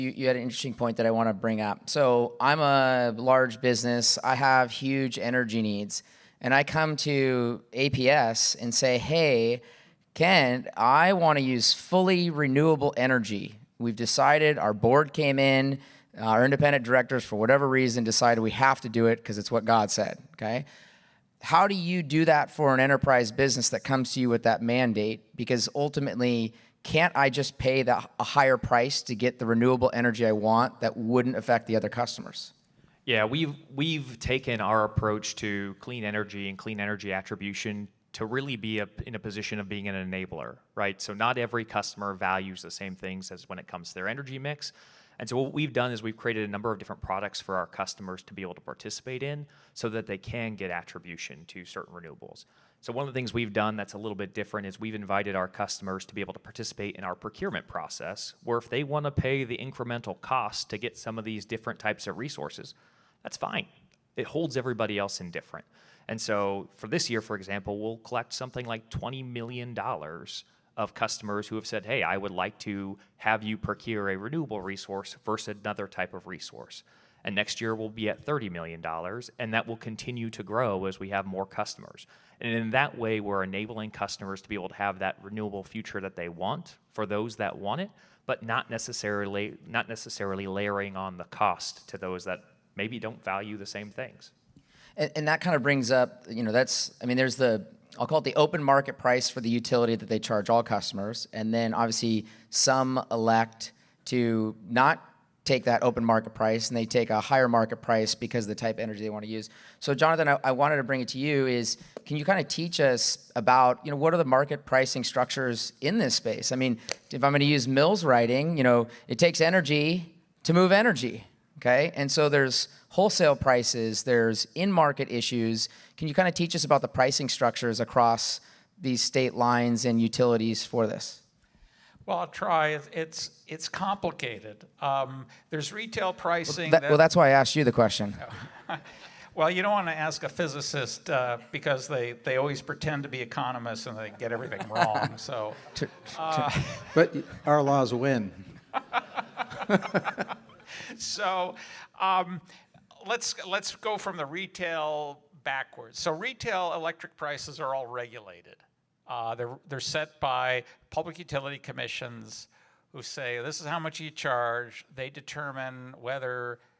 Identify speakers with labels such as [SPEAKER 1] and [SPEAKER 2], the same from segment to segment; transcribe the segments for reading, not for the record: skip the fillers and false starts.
[SPEAKER 1] You had an interesting point that I want to bring up. So I'm a large business. I have huge energy needs. And I come to APS and say, hey, Ken, I want to use fully renewable energy. We've decided, our board came in, our independent directors, for whatever reason, decided we have to do it because it's what God said, okay? How do you do that for an enterprise business that comes to you with that mandate? Because ultimately, can't I just pay a higher price to get the renewable energy I want that wouldn't affect the other customers?
[SPEAKER 2] Yeah, we've taken our approach to clean energy and clean energy attribution to really be in a position of being an enabler, right? So not every customer values the same things as when it comes to their energy mix. And so what we've done is we've created a number of different products for our customers to be able to participate in so that they can get attribution to certain renewables. So one of the things we've done that's a little bit different is we've invited our customers to be able to participate in our procurement process, where if they want to pay the incremental cost to get some of these different types of resources, that's fine. It holds everybody else indifferent. And so for this year, for example, we'll collect something like $20 million of customers who have said, hey, I would like to have you procure a renewable resource versus another type of resource. And next year we'll be at $30 million, and that will continue to grow as we have more customers. And in that way, we're enabling customers to be able to have that renewable future that they want for those that want it, but not necessarily layering on the cost to those that maybe don't value the same things.
[SPEAKER 1] And that kind of brings up, there's I'll call it the open market price for the utility that they charge all customers. And then obviously some elect to not take that open market price and they take a higher market price because of the type of energy they want to use. So Jonathan, I wanted to bring it to you is, can you kind of teach us about, what are the market pricing structures in this space? I mean, if I'm going to use Mills writing, it takes energy to move energy, okay? And so there's wholesale prices, there's in-market issues. Can you kind of teach us about the pricing structures across these state lines and utilities for this?
[SPEAKER 3] Well, I'll try. It's complicated. There's retail pricing.
[SPEAKER 1] Well, that's why I asked you the question.
[SPEAKER 3] Well, you don't want to ask a physicist because they always pretend to be economists and they get everything wrong. So,
[SPEAKER 4] but our laws win.
[SPEAKER 3] So, let's go from the retail backwards. So, retail electric prices are all regulated. They're set by public utility commissions who say this is how much you charge. They determine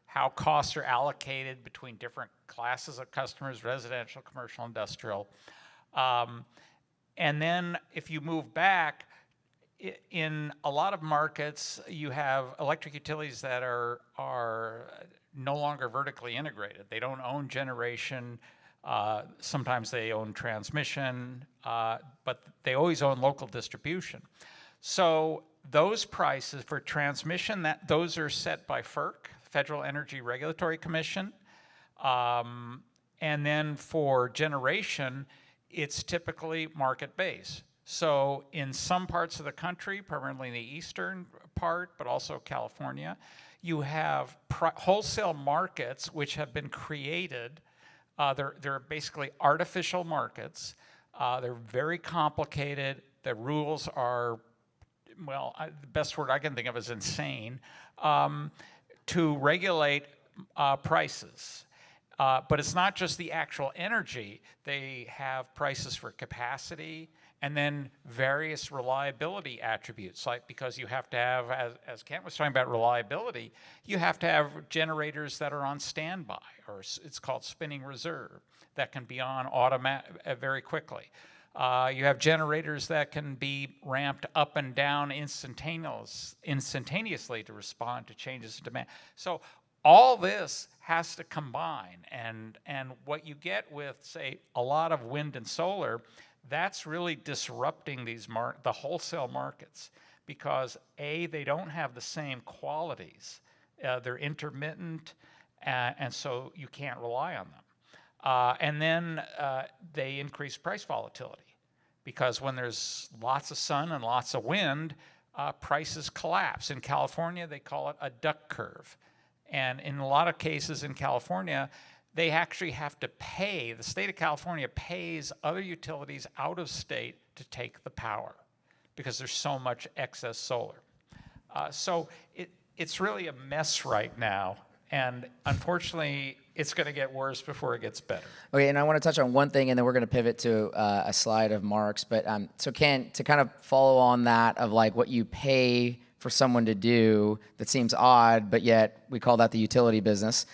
[SPEAKER 3] how costs are allocated between different classes of customers, residential, commercial, industrial. And then if you move back, in a lot of markets, you have electric utilities that are no longer vertically integrated. They don't own generation. Sometimes they own transmission, but they always own local distribution. So those prices for transmission, those are set by FERC, Federal Energy Regulatory Commission. And then for generation, it's typically market-based. So in some parts of the country, primarily in the eastern part, but also California, you have wholesale markets which have been created. They're basically artificial markets. They're very complicated. The rules are, the best word I can think of is insane, to regulate prices. But it's not just the actual energy. They have prices for capacity and then various reliability attributes, like because you have to have, as Kent was talking about reliability, you have to have generators that are on standby, or it's called spinning reserve, that can be on very quickly. You have generators that can be ramped up and down instantaneously to respond to changes in demand. So all this has to combine, and what you get with, say, a lot of wind and solar, that's really disrupting the wholesale markets because A, they don't have the same qualities. They're intermittent, and so you can't rely on them. And then they increase price volatility because when there's lots of sun and lots of wind, prices collapse. In California, they call it a duck curve. And in a lot of cases in California, they actually have to pay, the state of California pays other utilities out of state to take the power because there's so much excess solar. So it's really a mess right now. And unfortunately, it's going to get worse before it gets better.
[SPEAKER 1] Okay, and I want to touch on one thing, and then we're going to pivot to a slide of Mark's. But so Ken, to kind of follow on that of like what you pay for someone to do that seems odd, but yet we call that the utility business.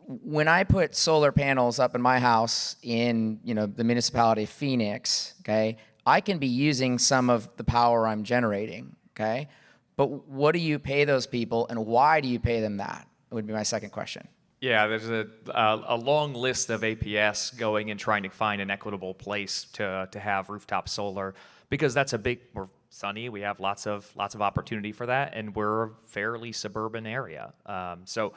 [SPEAKER 1] When I put solar panels up in my house in the municipality of Phoenix, okay, I can be using some of the power I'm generating, okay? But what do you pay those people, and why do you pay them that? Would be my second question.
[SPEAKER 2] Yeah, there's a long list of APS going and trying to find an equitable place to have rooftop solar, because that's we're sunny, we have lots of opportunity for that, and we're a fairly suburban area. So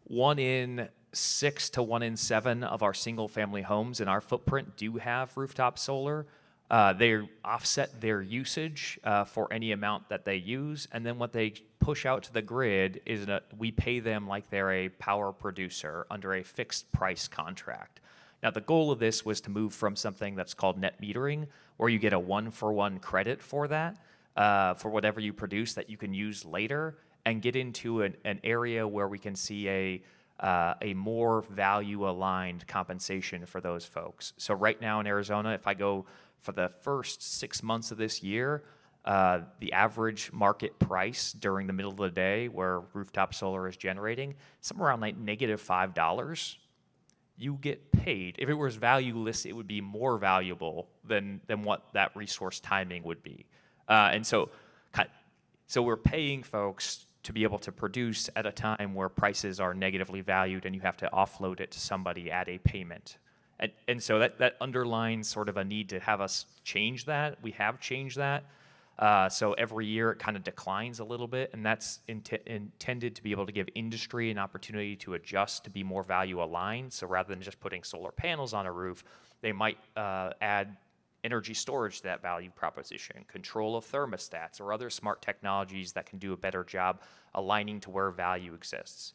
[SPEAKER 2] 1 in 6 to 1 in 7 of our single family homes in our footprint do have rooftop solar. They offset their usage for any amount that they use, and then what they push out to the grid is that we pay them like they're a power producer under a fixed price contract. Now, the goal of this was to move from something that's called net metering, where you get a 1-for-1 credit for that, for whatever you produce that you can use later, and get into an area where we can see a more value-aligned compensation for those folks. So right now in Arizona, if I go for the first 6 months of this year, the average market price during the middle of the day where rooftop solar is generating, somewhere around like $5. You get paid. If it was valueless, it would be more valuable than what that resource timing would be. And so we're paying folks to be able to produce at a time where prices are negatively valued and you have to offload it to somebody at a payment. And so that underlines sort of a need to have us change that. We have changed that. So every year it kind of declines a little bit, and that's intended to be able to give industry an opportunity to adjust to be more value aligned. So rather than just putting solar panels on a roof, they might add energy storage to that value proposition, control of thermostats, or other smart technologies that can do a better job aligning to where value exists.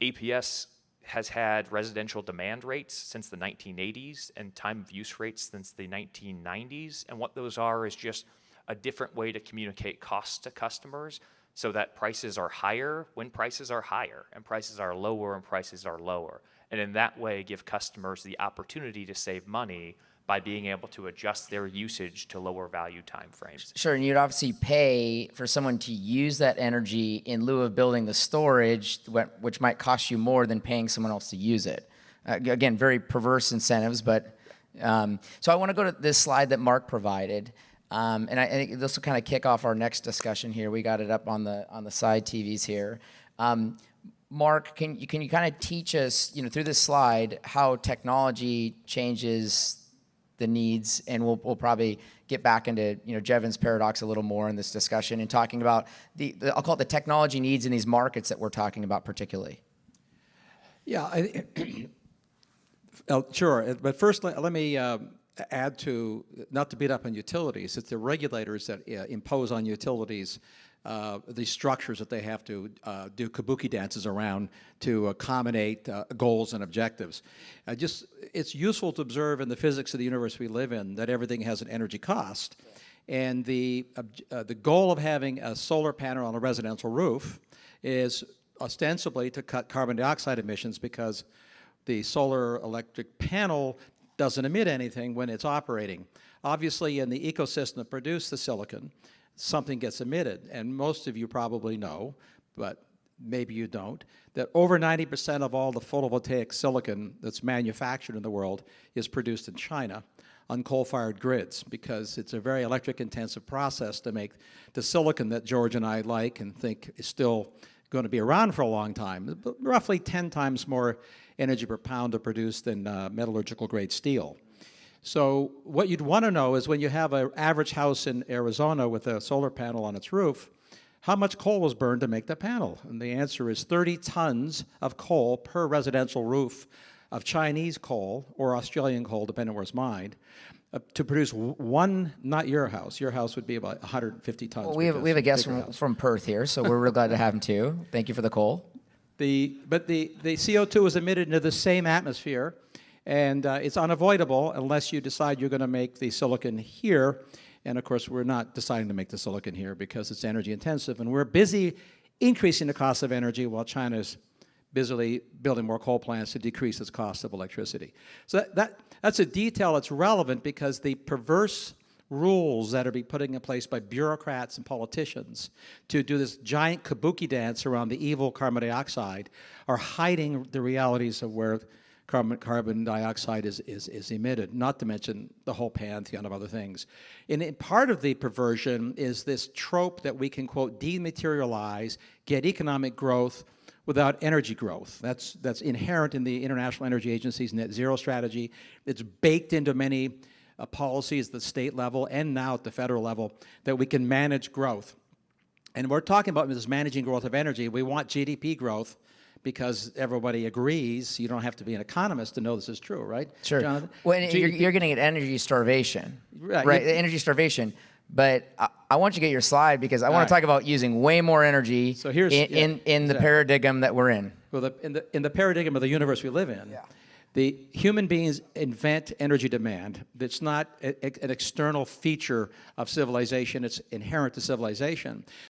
[SPEAKER 2] APS has had residential demand rates since the 1980s and time of use rates since the 1990s. And what those are is just a different way to communicate costs to customers so that prices are higher when prices are higher and prices are lower when prices are lower. And in that way, give customers the opportunity to save money by being able to adjust their usage to lower value timeframes.
[SPEAKER 1] Sure, and you'd obviously pay for someone to use that energy in lieu of building the storage, which might cost you more than paying someone else to use it. Again, very perverse incentives, but so I want to go to this slide that Mark provided, and I think this will kind of kick off our next discussion here. We got it up on the side TVs here. Mark, can you kind of teach us, through this slide, how technology changes the needs, and we'll probably get back into Jevon's paradox a little more in this discussion and talking about I'll call it the technology needs in these markets that we're talking about particularly.
[SPEAKER 4] Yeah, sure. But first, let me add to, not to beat up on utilities, it's the regulators that impose on utilities the structures that they have to do kabuki dances around to accommodate goals and objectives. It's useful to observe in the physics of the universe we live in that everything has an energy cost. And the goal of having a solar panel on a residential roof is ostensibly to cut carbon dioxide emissions because the solar electric panel doesn't emit anything when it's operating. Obviously, in the ecosystem that produced the silicon, something gets emitted, and most of you probably know, but maybe you don't, that over 90% of all the photovoltaic silicon that's manufactured in the world is produced in China on coal-fired grids, because it's a very electric-intensive process to make the silicon that George and I like and think is still going to be around for a long time, but roughly 10 times more energy per pound to produce than metallurgical-grade steel. So what you'd want to know is when you have an average house in Arizona with a solar panel on its roof, how much coal was burned to make the panel? And the answer is 30 tons of coal per residential roof of Chinese coal or Australian coal, depending on where it's mined, to produce one, not your house. Your house would be about 150 tons.
[SPEAKER 1] Well, we have a guest from Perth here, so we're real glad to have him too. Thank you for the coal.
[SPEAKER 4] But the CO2 is emitted into the same atmosphere, and it's unavoidable unless you decide you're going to make the silicon here And of course, we're not deciding to make the silicon here because it's energy intensive, and we're busy increasing the cost of energy while China's busily building more coal plants to decrease its cost of electricity. So that's a detail that's relevant because the perverse rules that are being put in place by bureaucrats and politicians to do this giant kabuki dance around the evil carbon dioxide are hiding the realities of where carbon dioxide is emitted, not to mention the whole pantheon of other things. And part of the perversion is this trope that we can, quote, dematerialize, get economic growth without energy growth. That's inherent in the International Energy Agency's net zero strategy. It's baked into many policies at the state level and now at the federal level that we can manage growth. And we're talking about this managing growth of energy. We want GDP growth because everybody agrees. You don't have to be an economist to know this is true, right?
[SPEAKER 1] Sure.
[SPEAKER 4] Jonathan?
[SPEAKER 1] Well, and you're getting at energy starvation,
[SPEAKER 4] Right.
[SPEAKER 1] Energy starvation. But I want you to get your slide because I want to talk about using way more energy
[SPEAKER 4] So here's-
[SPEAKER 1] in the paradigm that we're in.
[SPEAKER 4] Well, in the paradigm of the universe we live in, the human beings invent energy demand. That's not an external feature of civilization. It's inherent to civilization.